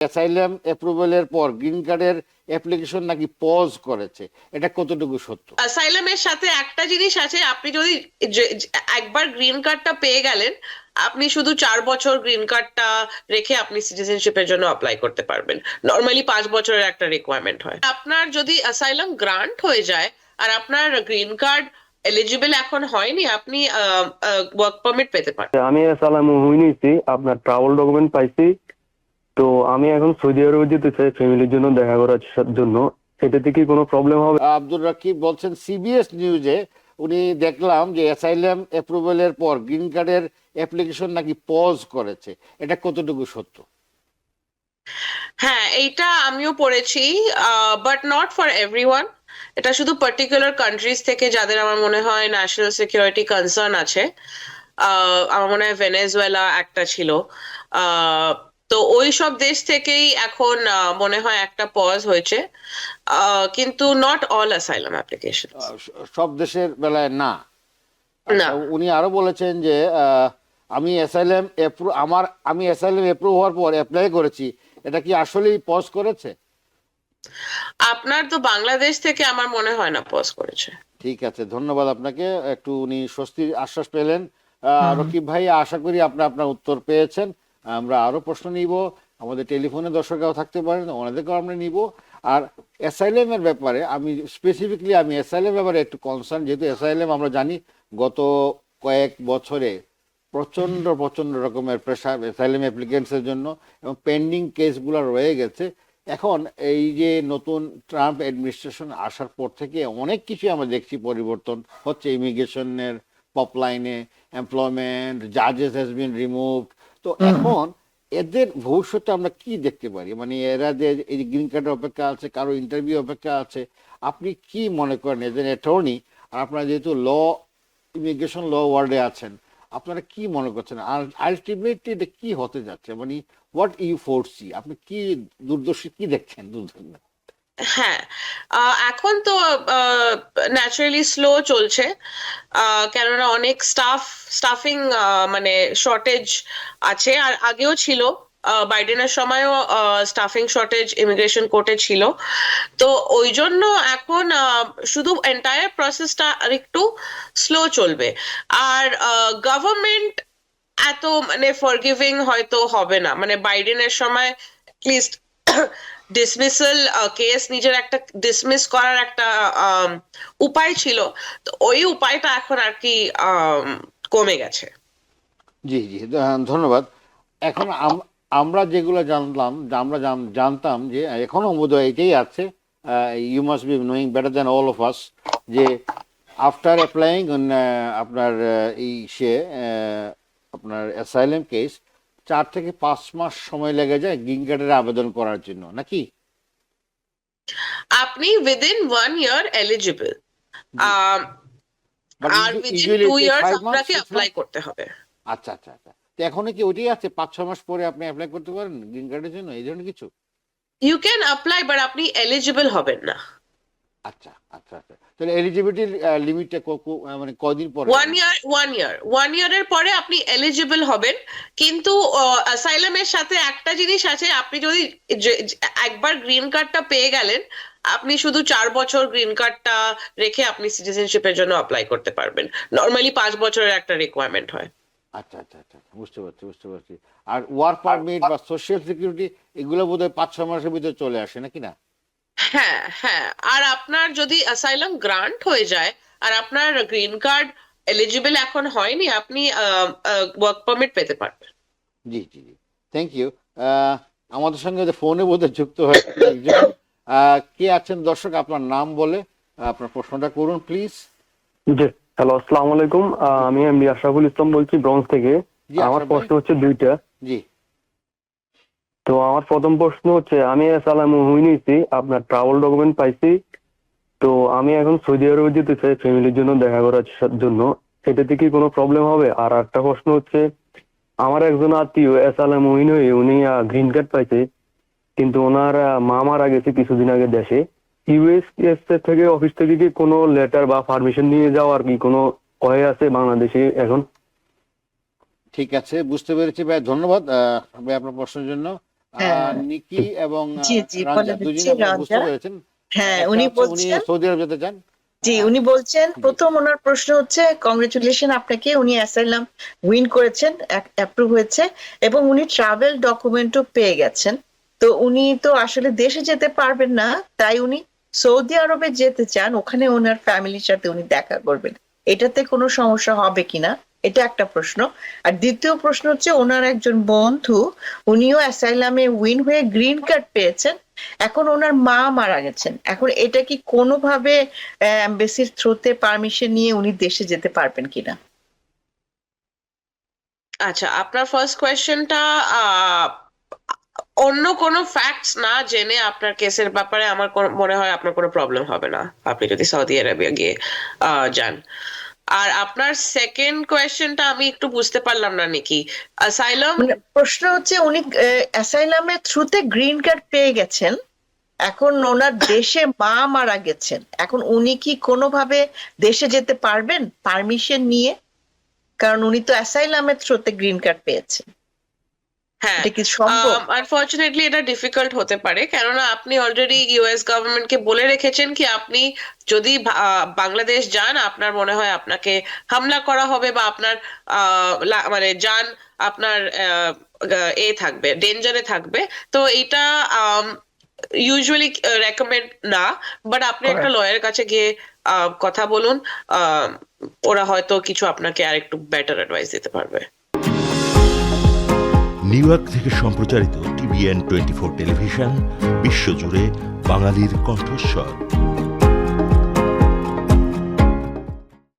Asylum অ্যাপ্রুভালের পর green কার্ডের application নাকি পজ করেছে, এটা কতটুকু সত্য? অ্যাসাইলামের সাথে একটা জিনিস আছে, আপনি যদি একবার গ্রিন কার্ডটা পেয়ে গেলেন, আপনি শুধু 4 বছর গ্রিন কার্ডটা রেখে আপনি সিটিজেনশিপের জন্য অ্যাপ্লাই করতে পারবেন। নর্মালি 5 বছরের একটা রিকোয়ারমেন্ট হয়। আপনার যদি অ্যাসাইলাম গ্রান্ট হয়ে যায় আর আপনার গ্রিন কার্ড এলিজিবল এখন হয়নি, আপনি ওয়ার্ক পারমিট পেতে পারেন। আমি সালাম নিয়েছি, আপনার ট্রাভেল ডকুমেন্ট পাইছি। তো আমি এখন সৌদি আরবে যেতে চাই ফ্যামিলির জন্য দেখা করার জন্য। এটাতে কি কোনো প্রবলেম হবে? আব্দুর রাকিব বলছেন সিবিএস নিউজে, উনি দেখলাম যে অ্যাসাইলাম অ্যাপ্রুভালের পর গ্রিন কার্ডের অ্যাপ্লিকেশন নাকি পজ করেছে, এটা কতটুকু সত্য? হ্যাঁ, এইটা আমিও পড়েছি, বাট নট ফর এভরিওয়ান। এটা শুধু পার্টিকুলার কান্ট্রিজ থেকে যাদের আমার মনে হয় ন্যাশনাল সিকিউরিটি কনসার্ন আছে। আমার মনে হয় ভেনেজুয়েলা একটা ছিল। আহ, তো ওই সব দেশ থেকেই এখন মনে হয় একটা পজ হয়েছে, কিন্তু নট অল অ্যাসাইলাম অ্যাপ্লিকেশন। সব দেশের বেলায় না। না। আচ্ছা, উনি আরো বলেছেন যে আমি অ্যাসাইলাম অ্যাপ্রুভ হওয়ার পর অ্যাপ্লাই করেছি, এটা কি আসলেই পজ করেছে? আপনার তো বাংলাদেশ থেকে আমার মনে হয় না পজ করেছে। ঠিক আছে, ধন্যবাদ আপনাকে। একটু উনি স্বস্তির আশ্বাস পেলেন। হুম। রকিব ভাই, আশা করি আপনি আপনার উত্তর পেয়েছেন। আমরা আরো প্রশ্ন নিব, আমাদের টেলিফোনে দর্শকরাও থাকতে পারেন, ওনাদেরকেও আমরা নিব। আর অ্যাসাইলেমের ব্যাপারে আমি অ্যাসাইলেম ব্যাপারে একটু কনসার্ন, যেহেতু অ্যাসাইলেম আমরা জানি গত কয়েক বছরে প্রচন্ড প্রচন্ড রকমের প্রেশার অ্যাসাইলেম অ্যাপ্লিকেন্টসের জন্য, এবং পেন্ডিং কেসগুলো রয়ে গেছে। এখন এই যে নতুন ট্রাম্প অ্যাডমিনিস্ট্রেশন আসার পর থেকে অনেক কিছু আমরা দেখছি পরিবর্তন হচ্ছে ইমিগ্রেশনের পপলাইনে, এমপ্লয়মেন্ট, জাজেস হ্যাজ বিন রিমুভড। তো এখন এদের ভবিষ্যতে আমরা কি দেখতে পারি? মানে এরা যে এই গ্রিন কার্ডের অপেক্ষা আছে, কারো ইন্টারভিউ অপেক্ষা আছে, আপনি কি মনে করেন এজ এন অ্যাটর্নি? আর আপনারা যেহেতু ইমিগ্রেশন ল ওয়ার্ল্ডে আছেন, আপনারা কি মনে করছেন আর আলটিমেটলি এটা কি হতে যাচ্ছে? মানে হোয়াট ইউ ফোরসি, আপনি কি দূরদর্শী কি দেখছেন দুর্ঘটনা? হ্যাঁ, এখন তো ন্যাচারালি স্লো চলছে, কেননা অনেক স্টাফিং মানে শর্টেজ আছে, আর আগেও ছিল। বাইডেনের সময়ও স্টাফিং শর্টেজ ইমিগ্রেশন কোর্টে ছিল। তো ওই জন্য এখন শুধু এন্টায়ার প্রসেসটা আর একটু স্লো চলবে। আর গভর্নমেন্ট এত মানে ফরগিভিং হয়তো হবে না, মানে বাইডেনের সময় লিস্ট ডিসমিসাল কেস, নিজের একটা ডিসমিস করার একটা উপায় ছিল। তো ওই উপায়টা এখন আর কি কমে গেছে। জি জি, ধন্যবাদ। এখন আমরা যেগুলো জানলাম, আমরা জানতাম যে এখনো বোধহয় এটাই আছে, you must be knowing better than all of us, যে আফটার অ্যাপ্লাইং আপনার আপনার অ্যাসাইলাম কেস, 4 থেকে 5 মাস সময় লেগে যায় গ্রিন কার্ডের আবেদন করার জন্য, নাকি? আপনি উইদিন 1 ইয়ার এলিজিবল, জি, বাট আর উইদিন ইউজুয়ালি 2 ইয়ার্স 5 মান্থস আপনাকে 6 মান্থস। অ্যাপ্লাই করতে হবে। আচ্ছা আচ্ছা আচ্ছা, তো এখনো কি ওইটাই আছে, 5-6 মাস পরে আপনি অ্যাপ্লাই করতে পারেন গ্রিন কার্ডের জন্য, এই ধরনের কিছু? ইউ ক্যান অ্যাপ্লাই, বাট আপনি এলিজিবল হবেন না। আচ্ছা আচ্ছা আচ্ছা, তাহলে এলিজিবিলিটির লিমিটটা মানে কদিন পরে? 1 ইয়ারের পরে আপনি এলিজিবল হবেন। কিন্তু অ্যাসাইলামের সাথে একটা জিনিস আছে, আপনি যদি একবার গ্রিন কার্ডটা পেয়ে গেলেন, আপনি শুধু 4 বছর গ্রিন কার্ডটা রেখে আপনি সিটিজেনশিপের জন্য অ্যাপ্লাই করতে পারবেন। নর্মালি 5 বছরের একটা রিকোয়ারমেন্ট হয়। আচ্ছা আচ্ছা আচ্ছা, বুঝতে পারছি বুঝতে পারছি। আর ওয়ার্ক পারমিট বা সোশ্যাল সিকিউরিটি, এগুলো বোধহয় 5-6 মাসের ভিতরে চলে আসে, নাকি না? হ্যাঁ, হ্যাঁ। আর আপনার যদি অ্যাসাইলাম গ্রান্ট হয়ে যায় আর আপনার গ্রিন কার্ড এলিজিবল এখন হয়নি, আপনি ওয়ার্ক পারমিট পেতে পারবেন। জি জি জি, থ্যাংক ইউ। আমাদের সঙ্গে যে ফোনে বোধহয় যুক্ত হয়েছে একজন, কে আছেন দর্শক, আপনার নাম বলে আপনার প্রশ্নটা করুন প্লিজ। জি, হ্যালো, আসসালামু আলাইকুম। আমি এমডি আশরাফুল ইসলাম বলছি ব্রঞ্জ থেকে। জি আমার আশরাফ ভাই। প্রশ্ন হচ্ছে দুইটা। জি। তো আমার প্রথম প্রশ্ন হচ্ছে, আমি সালাম নিয়েছি, আপনার ট্রাভেল ডকুমেন্ট পাইছি। তো আমি এখন সৌদি আরবে যেতে চাই ফ্যামিলির জন্য দেখা করার জন্য। এটাতে কি কোনো প্রবলেম হবে? আর একটা প্রশ্ন হচ্ছে, আমার একজন আত্মীয় এসালাম হয়ে উনি গ্রিন কার্ড পাইছে, কিন্তু ওনার মা মারা গেছে কিছুদিন আগে দেশে। ইউএস থেকে অফিস থেকে কি কোনো লেটার বা পারমিশন নিয়ে যাওয়ার কি কোনো ওয়ে আছে বাংলাদেশে এখন? ঠিক আছে, বুঝতে পেরেছি ভাই, ধন্যবাদ ভাই আপনার প্রশ্নের জন্য। হ্যাঁ। নিকি এবং জি, জি, রঞ্জা বলে দুজনে দিচ্ছি, আপনারা বুঝতে রঞ্জা। পেরেছেন। হ্যাঁ, একটা উনি হচ্ছে উনি বলছেন, সৌদি আরব যেতে চান। জি, উনি বলছেন প্রথম ওনার প্রশ্ন হচ্ছে কংগ্রেচুলেশন আপনাকে, উনি অ্যাসাইলাম উইন করেছেন, অ্যাপ্রুভ হয়েছে এবং উনি ট্রাভেল ডকুমেন্টও পেয়ে গেছেন। তো উনি তো আসলে দেশে যেতে পারবেন না, তাই উনি সৌদি আরবে যেতে চান, ওখানে ওনার ফ্যামিলির সাথে উনি দেখা করবেন। এটাতে কোনো সমস্যা হবে কিনা, এটা একটা প্রশ্ন। আর দ্বিতীয় প্রশ্ন হচ্ছে ওনার একজন বন্ধু, উনিও অ্যাসাইলামে উইন হয়ে গ্রিন কার্ড পেয়েছেন, এখন ওনার মা মারা গেছেন, এখন এটা কি কোনোভাবে এমবাসির থ্রুতে পারমিশন নিয়ে উনি দেশে যেতে পারবেন কিনা? আচ্ছা, আপনার ফার্স্ট কোয়েশ্চেনটা অন্য কোনো ফ্যাক্টস না জেনে আপনার কেসের ব্যাপারে আমার মনে হয় আপনার কোনো প্রবলেম হবে না আপনি যদি সৌদি আরবিয়া গিয়ে যান। আর আপনার সেকেন্ড কোয়েশ্চেনটা আমি একটু বুঝতে পারলাম না নাকি, অ্যাসাইলাম। মানে প্রশ্ন হচ্ছে উনি অ্যাসাইলামের থ্রুতে গ্রিন কার্ড পেয়ে গেছেন, এখন ওনার দেশে মা মারা গেছেন, এখন উনি কি কোনোভাবে দেশে যেতে পারবেন পারমিশন নিয়ে? কারণ উনি তো অ্যাসাইলামের থ্রুতে গ্রিন কার্ড পেয়েছেন, হ্যাঁ, এটা কি সম্ভব? আনফরচুনেটলি এটা ডিফিকাল্ট হতে পারে, কেননা আপনি অলরেডি ইউএস গভর্নমেন্টকে বলে রেখেছেন কি আপনি যদি বাংলাদেশ যান আপনার মনে হয় আপনাকে হামলা করা হবে বা আপনার মানে যান আপনার থাকবে, ডেঞ্জারে থাকবে। তো এটা ইউজুয়ালি রেকমেন্ড না, বাট আপনি একটা লয়ারের কাছে গিয়ে কথা বলুন, ওরা হয়তো কিছু আপনাকে আর একটু বেটার অ্যাডভাইস দিতে পারবে। নিউ ইয়র্ক থেকে সম্প্রচারিত TVN 24 টেলিভিশন, বিশ্বজুড়ে বাঙালির কণ্ঠস্বর।